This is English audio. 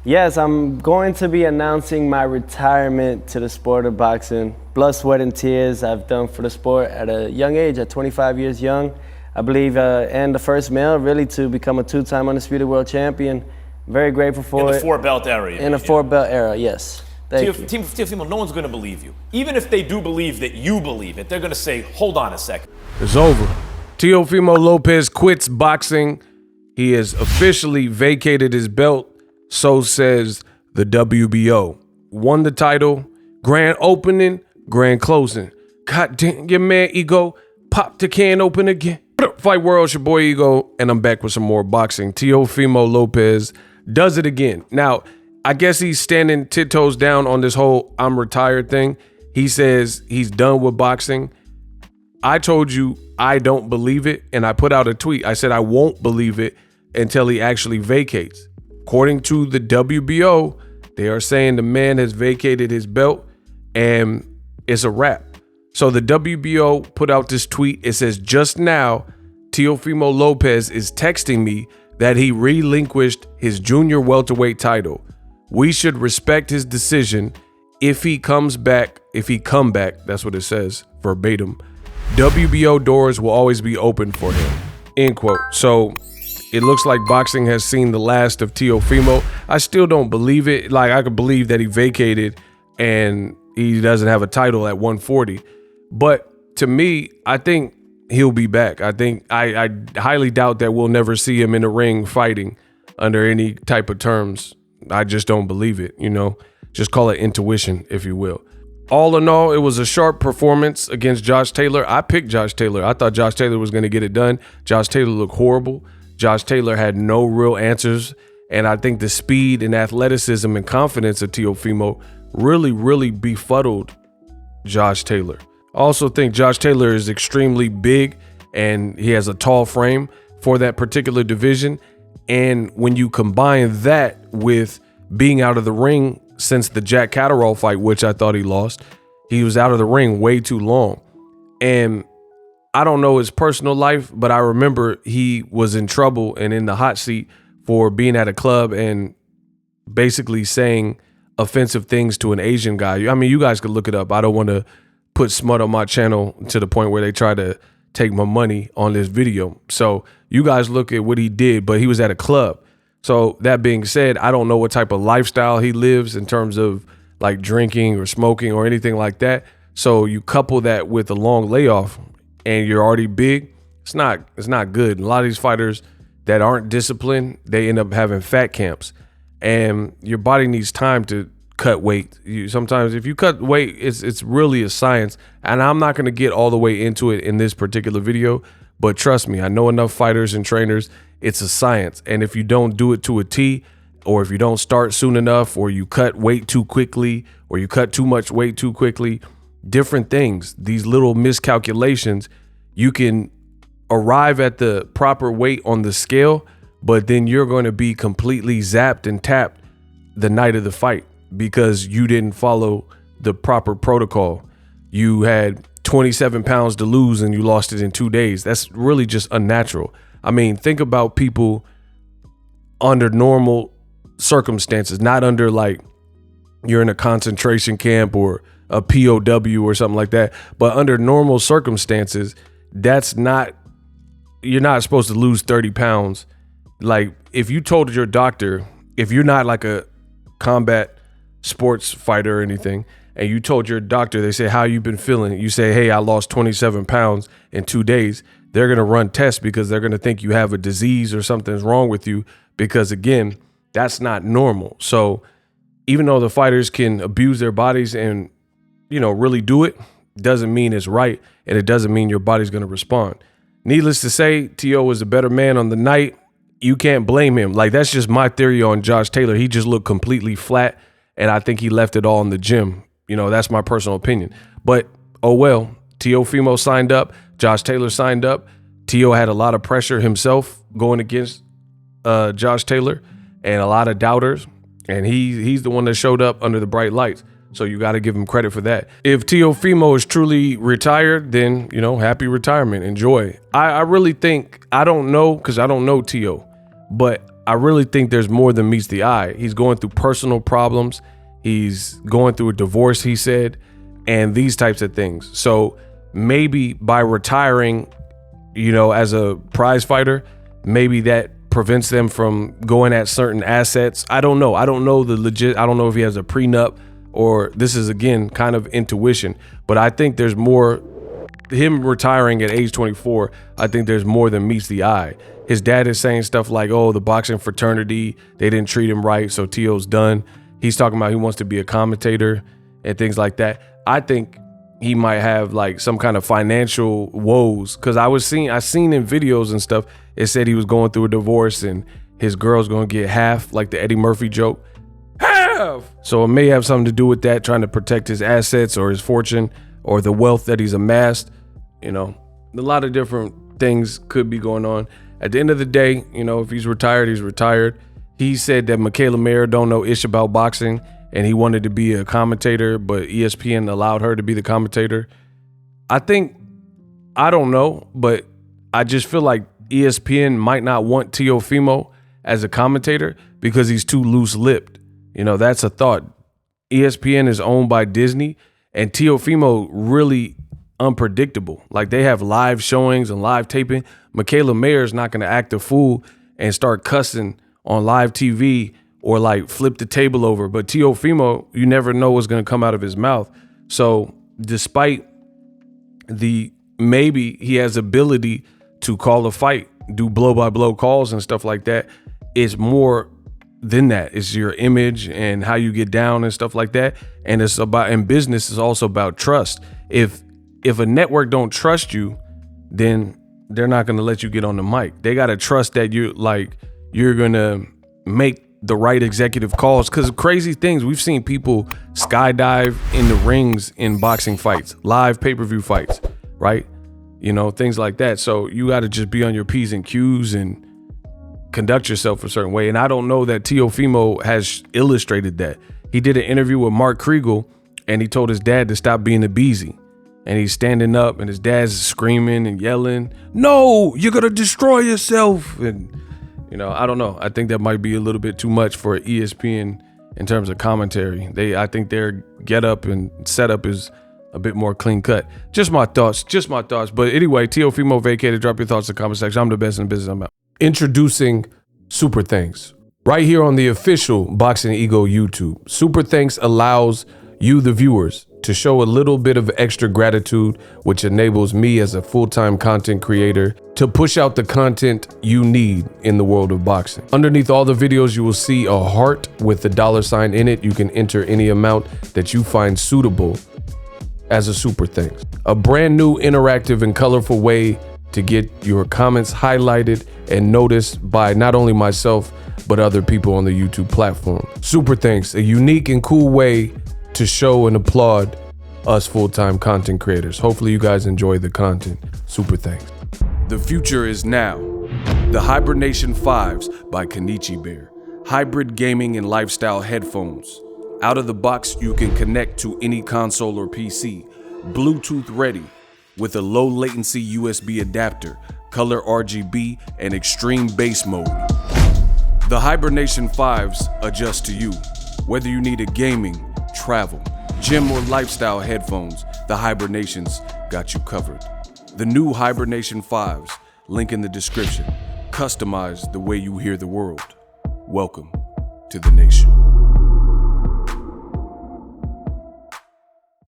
Yes, I'm going to be announcing my retirement to the sport of boxing. Blood, sweat, and tears I've done for the sport at a young age, at 25 years young. I believe, and the first male really to become a two-time undisputed world champion. Very grateful for it. In the four-belt era. In the four-belt era, yes. Teofimo, no one's going to believe you. Even if they do believe that you believe it, they're going to say, hold on a second. It's over. Teofimo Lopez quits boxing. He has officially vacated his belt. So says the WBO. Won the title, grand opening, grand closing. God damn, your man Ego popped the can open again. Fight World, it's your boy Ego, and I'm back with some more boxing. Teofimo Lopez does it again. Now, I guess he's standing tiptoes down on this whole I'm retired thing. He says he's done with boxing. I told you I don't believe it, and I put out a tweet. I said I won't believe it until he actually vacates. According to the WBO, they are saying the man has vacated his belt and it's a wrap. So the WBO put out this tweet. It says, just now, Teofimo Lopez is texting me that he relinquished his junior welterweight title. We should respect his decision. If he come back, that's what it says, verbatim. WBO doors will always be open for him, end quote. So it looks like boxing has seen the last of Teofimo. I still don't believe it. Like, I could believe that he vacated and he doesn't have a title at 140. But to me, I think he'll be back. I highly doubt that we'll never see him in the ring fighting under any type of terms. I just don't believe it, you know. Just call it intuition, if you will. All in all, it was a sharp performance against Josh Taylor. I picked Josh Taylor. I thought Josh Taylor was going to get it done. Josh Taylor looked horrible. Josh Taylor had no real answers. And I think the speed and athleticism and confidence of Teofimo really befuddled Josh Taylor. I also think Josh Taylor is extremely big and he has a tall frame for that particular division. And when you combine that with being out of the ring since the Jack Catterall fight, which I thought he lost, he was out of the ring way too long. And I don't know his personal life, but I remember he was in trouble and in the hot seat for being at a club and basically saying offensive things to an Asian guy. I mean, you guys could look it up. I don't want to put smut on my channel to the point where they try to take my money on this video. So you guys look at what he did, but he was at a club. So that being said, I don't know what type of lifestyle he lives in terms of like drinking or smoking or anything like that. So you couple that with a long layoff and you're already big, it's not good. A lot of these fighters that aren't disciplined, they end up having fat camps. And your body needs time to cut weight. Sometimes if you cut weight, it's really a science. And I'm not going to get all the way into it in this particular video, but trust me, I know enough fighters and trainers. It's a science. And if you don't do it to a T, or if you don't start soon enough, or you cut weight too quickly, or you cut too much weight too quickly, different things, these little miscalculations, you can arrive at the proper weight on the scale, but then you're going to be completely zapped and tapped the night of the fight because you didn't follow the proper protocol. You had 27 pounds to lose and you lost it in 2 days. That's really just unnatural. I mean, think about people under normal circumstances, not under like you're in a concentration camp or a POW or something like that, but under normal circumstances, you're not supposed to lose 30 pounds. Like if you told your doctor, if you're not like a combat sports fighter or anything, and you told your doctor, they say, how you been feeling? You say, hey, I lost 27 pounds in 2 days. They're going to run tests because they're going to think you have a disease or something's wrong with you because, again, that's not normal. So even though the fighters can abuse their bodies and, you know, really do it, doesn't mean it's right, and it doesn't mean your body's going to respond. Needless to say, T.O. was a better man on the night. You can't blame him. Like, that's just my theory on Josh Taylor. He just looked completely flat, and I think he left it all in the gym. You know, that's my personal opinion. But, oh well, Teofimo signed up. Josh Taylor signed up. T.O. had a lot of pressure himself going against Josh Taylor and a lot of doubters. And he's the one that showed up under the bright lights. So you got to give him credit for that. If Teofimo is truly retired, then, you know, happy retirement. Enjoy. I really think, I don't know, because I don't know T.O., but I really think there's more than meets the eye. He's going through personal problems. He's going through a divorce, he said, and these types of things. So maybe by retiring, as a prize fighter, maybe that prevents them from going at certain assets. I don't know. I don't know if he has a prenup, or this is, again, kind of intuition. But I think there's more. Him retiring at age 24, I think there's more than meets the eye. His dad is saying stuff like, oh, the boxing fraternity, they didn't treat him right, so Tio's done. He's talking about he wants to be a commentator and things like that. I think he might have like some kind of financial woes, because I seen in videos and stuff, it said he was going through a divorce and his girl's gonna get half, like the Eddie Murphy joke. Half! So it may have something to do with that, trying to protect his assets or his fortune or the wealth that he's amassed. A lot of different things could be going on. At the end of the day, if he's retired, he's retired. He said that Michaela Mayer don't know ish about boxing and he wanted to be a commentator, but ESPN allowed her to be the commentator. I don't know, but I just feel like ESPN might not want Teofimo as a commentator because he's too loose-lipped. That's a thought. ESPN is owned by Disney, and Teofimo really unpredictable. Like, they have live showings and live taping. Michaela Mayer's not going to act a fool and start cussing on live TV or like flip the table over. But Teofimo, you never know what's going to come out of his mouth. So despite maybe he has ability to call a fight, do blow by blow calls and stuff like that, it's more than that. It's your image and how you get down and stuff like that. And business is also about trust. If a network don't trust you, then they're not going to let you get on the mic. They got to trust that you're going to make the right executive calls, because crazy things. We've seen people skydive in the rings in boxing fights, live pay-per-view fights, right? Things like that. So you got to just be on your P's and Q's and conduct yourself a certain way. And I don't know that Teofimo has illustrated that. He did an interview with Mark Kriegel and he told his dad to stop being a beezy. And he's standing up and his dad's screaming and yelling, no, you're going to destroy yourself. And, I don't know. I think that might be a little bit too much for ESPN in terms of commentary. I think their get up and setup is a bit more clean cut. Just my thoughts. But anyway, Teofimo vacated. Drop your thoughts in the comment section. I'm the best in the business. I'm out. Introducing Super Thanks. Right here on the official Boxingego YouTube. Super Thanks allows you, the viewers, to show a little bit of extra gratitude, which enables me as a full-time content creator to push out the content you need in the world of boxing. Underneath all the videos, you will see a heart with the $sign in it. You can enter any amount that you find suitable as a super thanks. A brand new interactive and colorful way to get your comments highlighted and noticed by not only myself, but other people on the YouTube platform. Super thanks, a unique and cool way to show and applaud us full-time content creators. Hopefully you guys enjoy the content. Super thanks. The future is now. The Hibernation 5s by Kenichi Bear. Hybrid gaming and lifestyle headphones. Out of the box, you can connect to any console or PC. Bluetooth ready with a low latency USB adapter, color RGB, and extreme bass mode. The Hibernation 5s adjust to you. Whether you need a gaming, travel, gym, or lifestyle headphones, the Hibernations got you covered. The new Hibernation 5s, link in the description. Customize the way you hear the world. Welcome to the nation.